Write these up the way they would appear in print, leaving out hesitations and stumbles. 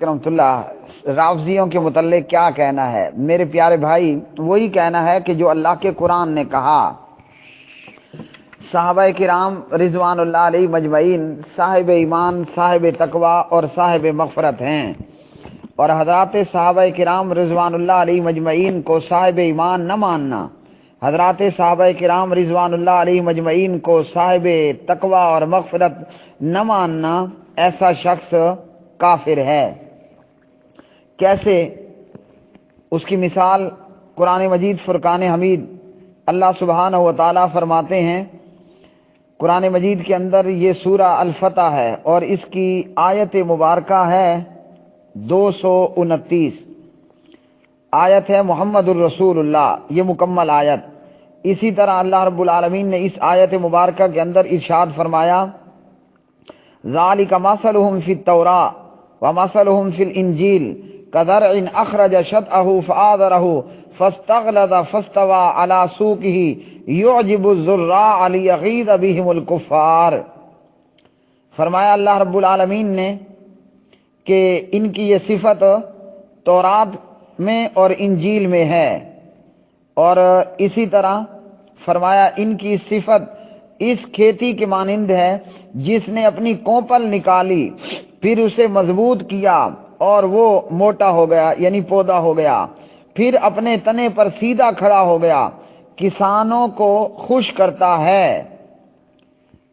رحمۃ اللہ رافضیوں کے متعلق کیا کہنا ہے؟ میرے پیارے بھائی، وہی کہنا ہے کہ جو اللہ کے قرآن نے کہا صحابہ کرام رضوان اللہ علیہ مجمعین صاحب ایمان، صاحب تقوی اور صاحب مغفرت ہیں، اور حضرات صحابہ کرام رضوان اللہ علیہ مجمعین کو صاحب ایمان نہ ماننا، حضرات صحابہ کرام رضوان اللہ علیہ مجمعین کو صاحب تقوی اور مغفرت نہ ماننا، ایسا شخص کافر ہے۔ کیسے؟ اس کی مثال قرآن مجید فرقان حمید اللہ سبحانہ و تعالیٰ فرماتے ہیں، قرآن مجید کے اندر یہ سورہ الفتح ہے اور اس کی آیت مبارکہ ہے 229 آیت ہے محمد الرسول اللہ، یہ مکمل آیت۔ اسی طرح اللہ رب العالمین نے اس آیت مبارکہ کے اندر ارشاد فرمایا، ذالک مثلہم فی التوراۃ ومثلہم فی الانجیل کزرع اخرج شطأہ فآزرہ فاستغلظ فاستوى علی سوقہ یعجب الزراع لیغیظ بہم الکفار۔ فرمایا اللہ رب العالمین نے کہ ان کی یہ صفت تورات میں اور انجیل میں ہے، اور اسی طرح فرمایا ان کی صفت اس کھیتی کے مانند ہے جس نے اپنی کوپل نکالی، پھر اسے مضبوط کیا اور وہ موٹا ہو گیا، یعنی پودا ہو گیا، پھر اپنے تنے پر سیدھا کھڑا ہو گیا، کسانوں کو خوش کرتا ہے۔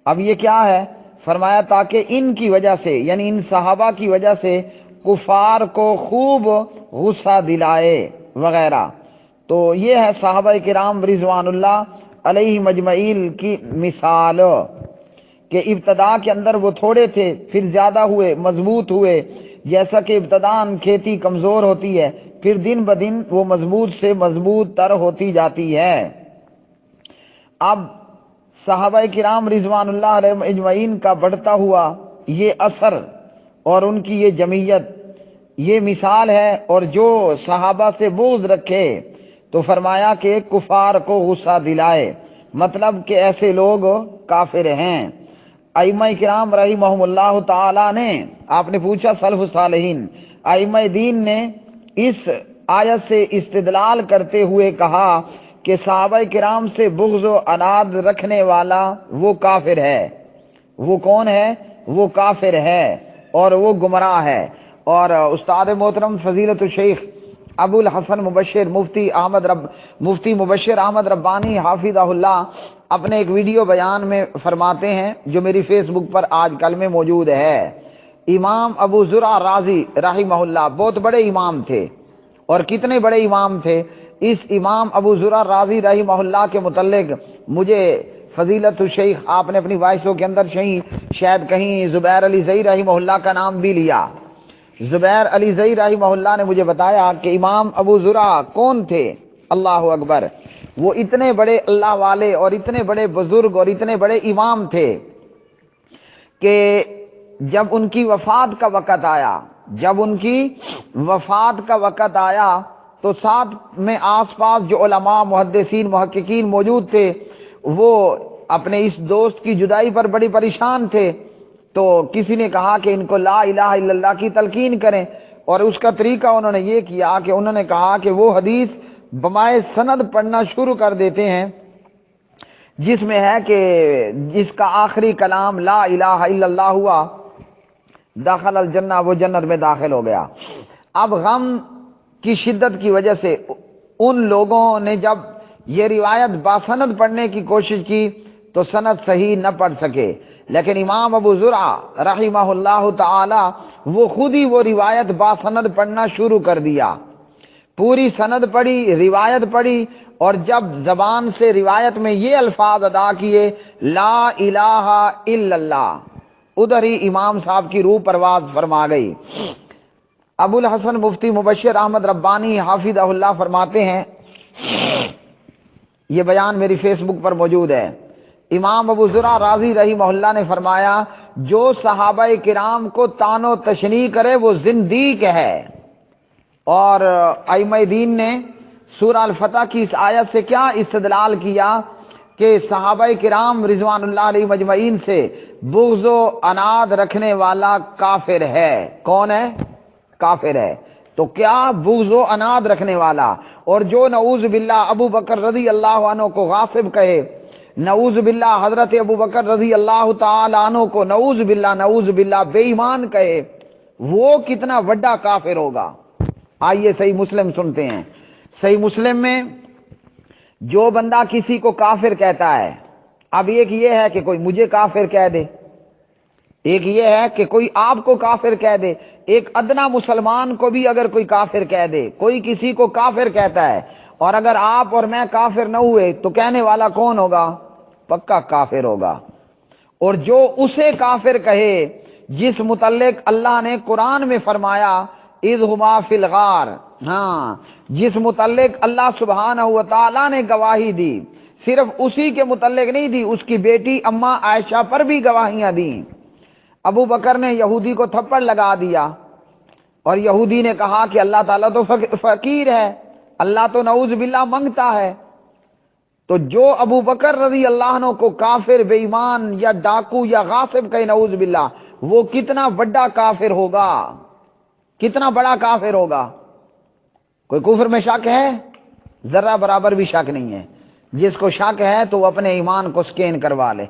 اب یہ کیا ہے؟ فرمایا تاکہ ان کی وجہ سے، یعنی ان صحابہ کی وجہ سے کفار کو خوب غصہ دلائے وغیرہ۔ تو یہ ہے صحابہ کرام رضوان اللہ علیہ مجمعین کی مثال، کہ ابتدا کے اندر وہ تھوڑے تھے، پھر زیادہ ہوئے، مضبوط ہوئے، جیسا کہ ابتداً کھیتی کمزور ہوتی ہے، پھر دن بدن وہ مضبوط سے مضبوط تر ہوتی جاتی ہے۔ اب صحابہ کرام رضوان اللہ علیہ مجمعین کا بڑھتا ہوا یہ اثر اور ان کی یہ جمعیت، یہ مثال ہے، اور جو صحابہ سے بغض رکھے تو فرمایا کہ کفار کو غصہ دلائے، مطلب کہ ایسے لوگ کافر ہیں۔ ائمہ کرام رحمہم اللہ تعالی نے، آپ نے پوچھا سلف صالحین، ائمہ دین نے اس آیت سے استدلال کرتے ہوئے کہا کہ صحابہ کرام سے بغض و عناد رکھنے والا وہ کافر ہے۔ وہ کون ہے؟ وہ کافر ہے اور وہ گمراہ ہے۔ اور استاد محترم فضیلت الشیخ ابو الحسن مبشر مفتی مبشر احمد ربانی حافظہ اللہ اپنے ایک ویڈیو بیان میں فرماتے ہیں، جو میری فیس بک پر آج کل میں موجود ہے، امام ابو زرع رازی رحمہ اللہ بہت بڑے امام تھے، اور کتنے بڑے امام تھے۔ اس امام ابو زرع رازی رحمہ اللہ کے متعلق مجھے فضیلت الشیخ آپ نے اپنی وائسوں کے اندر شاید کہیں زبیر علی زئی رحمہ اللہ کا نام بھی لیا۔ زبیر علی زئی رحمہ اللہ نے مجھے بتایا کہ امام ابو زرع کون تھے۔ اللہ اکبر! وہ اتنے بڑے اللہ والے اور اتنے بڑے بزرگ اور اتنے بڑے امام تھے کہ جب ان کی وفات کا وقت آیا تو ساتھ میں آس پاس جو علماء، محدثین، محققین موجود تھے، وہ اپنے اس دوست کی جدائی پر بڑی پریشان تھے۔ تو کسی نے کہا کہ ان کو لا الہ الا اللہ کی تلقین کریں، اور اس کا طریقہ انہوں نے یہ کیا کہ انہوں نے کہا کہ وہ حدیث بمائے سند پڑھنا شروع کر دیتے ہیں جس میں ہے کہ جس کا آخری کلام لا الہ الا اللہ ہوا، داخل الجنہ، وہ جنت میں داخل ہو گیا۔ اب غم کی شدت کی وجہ سے ان لوگوں نے جب یہ روایت باسند پڑھنے کی کوشش کی تو سند صحیح نہ پڑھ سکے، لیکن امام ابو زرع رحمہ اللہ تعالی وہ خود ہی وہ روایت باسند پڑھنا شروع کر دیا، پوری سند پڑھی، روایت پڑھی، اور جب زبان سے روایت میں یہ الفاظ ادا کیے لا الہ الا اللہ، ادھر ہی امام صاحب کی روح پرواز فرما گئی۔ ابو الحسن مفتی مبشر احمد ربانی حافظہ اللہ فرماتے ہیں، یہ بیان میری فیس بک پر موجود ہے، امام ابو زرع رازی رحمہ اللہ نے فرمایا جو صحابہ کرام کو طعن و تشنیع کرے وہ زندیق ہے۔ اور ائمہ دین نے سورہ الفتح کی اس آیت سے کیا استدلال کیا کہ صحابہ کرام رضوان اللہ علیہ مجمعین سے بغض و عناد رکھنے والا کافر ہے۔ کون ہے؟ کافر ہے. تو کیا بغض و اناد رکھنے والا اور جو نعوذ باللہ ابو بکر رضی اللہ عنہ کو غاصب کہے، نعوذ باللہ حضرت ابو بکر رضی اللہ تعالی عنہ کو نعوذ باللہ بے ایمان کہے، وہ کتنا بڑا کافر ہوگا. آئیے صحیح مسلم سنتے ہیں. صحیح مسلم میں جو بندہ کسی کو کافر کہتا ہے، اب ایک یہ ہے کہ کوئی مجھے کافر کہہ دے، ایک یہ ہے کہ کوئی آپ کو کافر کہہ دے، ایک ادنا مسلمان کو بھی اگر کوئی کافر کہہ دے، کوئی کسی کو کافر کہتا ہے، اور اگر آپ اور میں کافر نہ ہوئے تو کہنے والا کون ہوگا؟ پکا کافر ہوگا. اور جو اسے کافر کہے جس متعلق اللہ نے قرآن میں فرمایا اذ ہما فی الغار، ہاں، جس متعلق اللہ سبحانہ و تعالی نے گواہی دی، صرف اسی کے متعلق نہیں دی، اس کی بیٹی اماں عائشہ پر بھی گواہیاں دیں. ابو بکر نے یہودی کو تھپڑ لگا دیا اور یہودی نے کہا کہ اللہ تعالیٰ تو فقیر ہے، اللہ تو نعوذ باللہ منگتا ہے. تو جو ابو بکر رضی اللہ عنہ کو کافر، بے ایمان یا ڈاکو یا غاصب کہے نعوذ باللہ، وہ کتنا بڑا کافر ہوگا، کتنا بڑا کافر ہوگا. کوئی کفر میں شک ہے؟ ذرہ برابر بھی شک نہیں ہے. جس کو شک ہے تو وہ اپنے ایمان کو سکین کروا لے.